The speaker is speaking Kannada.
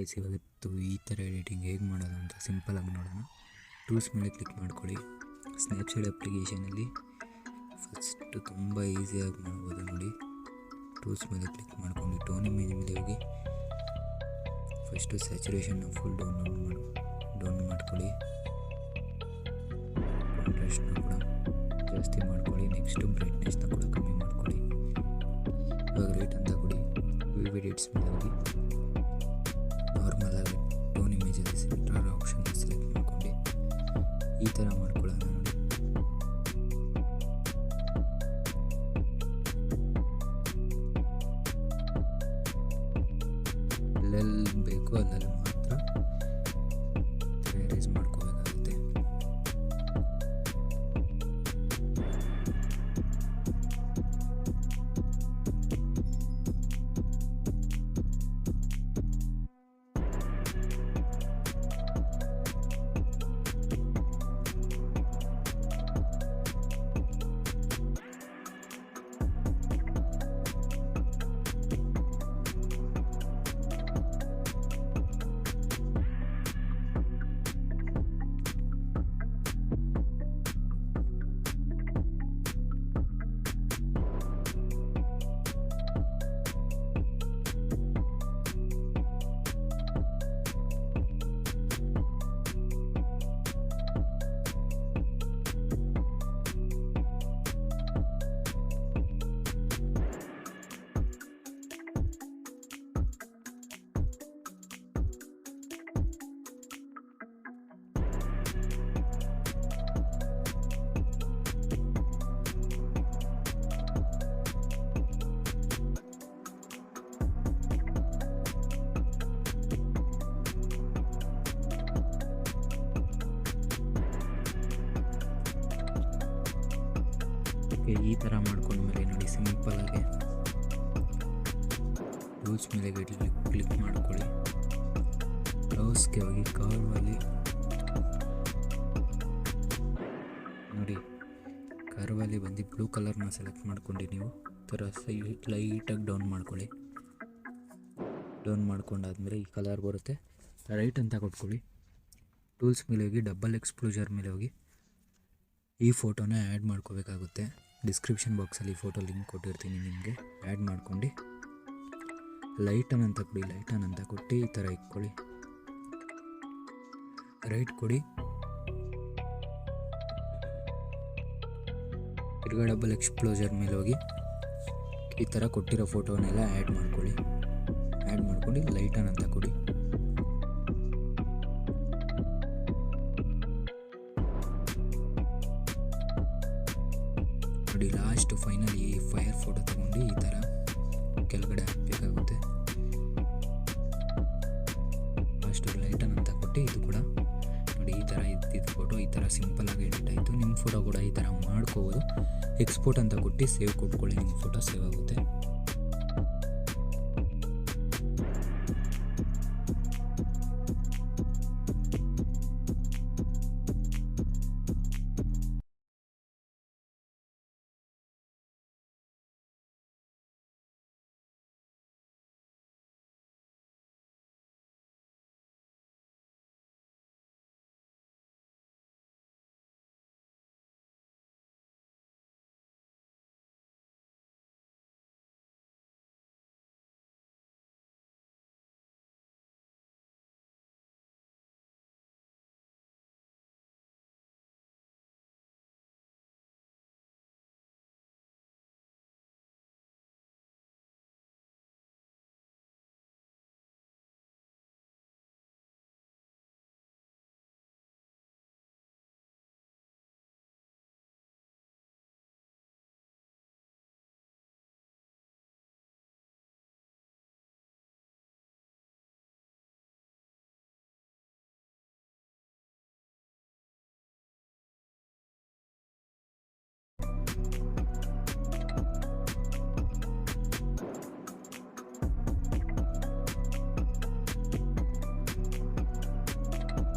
ಇವತ್ತು ಈ ಥರ ಎಡಿಟಿಂಗ್ ಹೇಗೆ ಮಾಡೋದು ಅಂತ ಸಿಂಪಲಾಗಿ ನೋಡೋಣ. ಟೂಲ್ಸ್ ಮೇಲೆ ಕ್ಲಿಕ್ ಮಾಡ್ಕೊಳ್ಳಿ. ಸ್ನ್ಯಾಪ್ಸೀಡ್ ಅಪ್ಲಿಕೇಶನಲ್ಲಿ ಫಸ್ಟು ತುಂಬ ಈಸಿಯಾಗಿ ಮಾಡ್ಬೋದು ನೋಡಿ. ಟೂಲ್ಸ್ ಮೇಲೆ ಕ್ಲಿಕ್ ಮಾಡ್ಕೊಂಡು ಟೋನ್ ಇಮೇಜ್ ಮೇಲೆ ಹೋಗಿ ಫಸ್ಟು ಸ್ಯಾಚುರೇಷನ್ನ ಫುಲ್ ಡೌನ್ ಮಾಡ್ಕೊಳ್ಳಿ. ಕಾಂಟ್ರಾಸ್ಟ್ನ ಕೂಡ ಜಾಸ್ತಿ ಮಾಡ್ಕೊಳ್ಳಿ. ನೆಕ್ಸ್ಟು ಬ್ರೈಟ್ನೆಸ್ನ ಕೂಡ ಕಮ್ಮಿ ಮಾಡ್ಕೊಳ್ಳಿ. ಇವಾಗ ರೇಟ್ ಅಂತ ಕೊಡಿ. ವಿಡಿಯೋಸ್ ಮೇಲೆ ಹೋಗಿ ನಾರ್ಮಲ್ ಆಗಿ ಟೋನ್ ಇಮೇಜಲ್ಲಿ ಸೆಂಟ್ರಲ್ ಆಪ್ಷನ್ ಸೆಲೆಕ್ಟ್ ಮಾಡ್ಕೊಂಡು ಈ ಥರ ಮಾಡ್ಕೊಳ್ಳೋಣ ನೋಡಿ. ಎಲ್ಲೆಲ್ಲಿ ಬೇಕು ಅಲ್ಲಲ್ಲಿ ಮಾತ್ರ ರೇಸ್ ಮಾಡ್ಕೋಬೇಕಾಗುತ್ತೆ. ಈ ಥರ ಮಾಡ್ಕೊಂಡ್ಮೇಲೆ ನೋಡಿ ಸಿಂಪಲಾಗಿ ಟೂಲ್ಸ್ ಮೇಲೆ ಕ್ಲಿಕ್ ಮಾಡ್ಕೊಳ್ಳಿ. ಬ್ರೌಸ್ಗೆ ಹೋಗಿ ಕರ್ವಲ್ಲಿ ನೋಡಿ, ಕರ್ವಲ್ಲಿ ಬಂದು ಬ್ಲೂ ಕಲರ್ನ ಸೆಲೆಕ್ಟ್ ಮಾಡ್ಕೊಂಡು ನೀವು ಥರ ಲೈಟಾಗಿ ಡೌನ್ ಮಾಡ್ಕೊಳ್ಳಿ. ಡೌನ್ ಮಾಡ್ಕೊಂಡಾದ್ಮೇಲೆ ಈ ಕಲರ್ ಬರುತ್ತೆ. ರೈಟ್ ಅಂತ ಕೊಟ್ಕೊಳ್ಳಿ. ಟೂಲ್ಸ್ ಮೇಲೆ ಹೋಗಿ ಡಬಲ್ ಎಕ್ಸ್ಪೋಜರ್ ಮೇಲೆ ಹೋಗಿ ಈ ಫೋಟೋನ ಆ್ಯಡ್ ಮಾಡ್ಕೋಬೇಕಾಗುತ್ತೆ. ಡಿಸ್ಕ್ರಿಪ್ಷನ್ ಬಾಕ್ಸಲ್ಲಿ ಫೋಟೋ ಲಿಂಕ್ ಕೊಟ್ಟಿರ್ತೀನಿ, ನಿಮಗೆ ಆ್ಯಡ್ ಮಾಡ್ಕೊಂಡು ಲೈಟನ್ ಅಂತ ಕೊಡಿ. ಲೈಟನ್ ಅಂತ ಕೊಟ್ಟು ಈ ಥರ ಇಟ್ಕೊಳ್ಳಿ. ರೈಟ್ ಕೊಡಿ. ತಿರ್ಗಾ ಡಬಲ್ ಎಕ್ಸ್ಪ್ಲೋಜರ್ ಮೇಲೆ ಹೋಗಿ ಈ ಥರ ಕೊಟ್ಟಿರೋ ಫೋಟೋನೆಲ್ಲ ಆ್ಯಡ್ ಮಾಡ್ಕೊಳ್ಳಿ. ಆ್ಯಡ್ ಮಾಡ್ಕೊಂಡು ಲೈಟನ್ ಅಂತ ಕೊಡಿ. ನೋಡಿ ಲಾಸ್ಟ್ ಫೈನಲ್ ಈ ಫೈರ್ ಫೋಟೋ ತಗೊಂಡು ಈ ಥರ ಕೆಳಗಡೆ ಹಾಕಬೇಕಾಗುತ್ತೆ. ಲಾಸ್ಟ್ ಲೈಟನ್ ಅಂತ ಕೊಟ್ಟು ಇದು ಕೂಡ ನೋಡಿ ಈ ಥರ ಇದ್ದಿದ್ದು ಫೋಟೋ ಈ ಥರ ಸಿಂಪಲಾಗಿ ಎಡಿಟ್ ಆಯಿತು. ನಿಮ್ಮ ಫೋಟೋ ಕೂಡ ಈ ಥರ ಮಾಡ್ಕೋಬೋದು. ಎಕ್ಸ್ಪೋರ್ಟ್ ಅಂತ ಕೊಟ್ಟು ಸೇವ್ ಕೊಟ್ಕೊಳ್ಳಿ, ನಿಮ್ಮ ಫೋಟೋ ಸೇವ್ ಆಗುತ್ತೆ.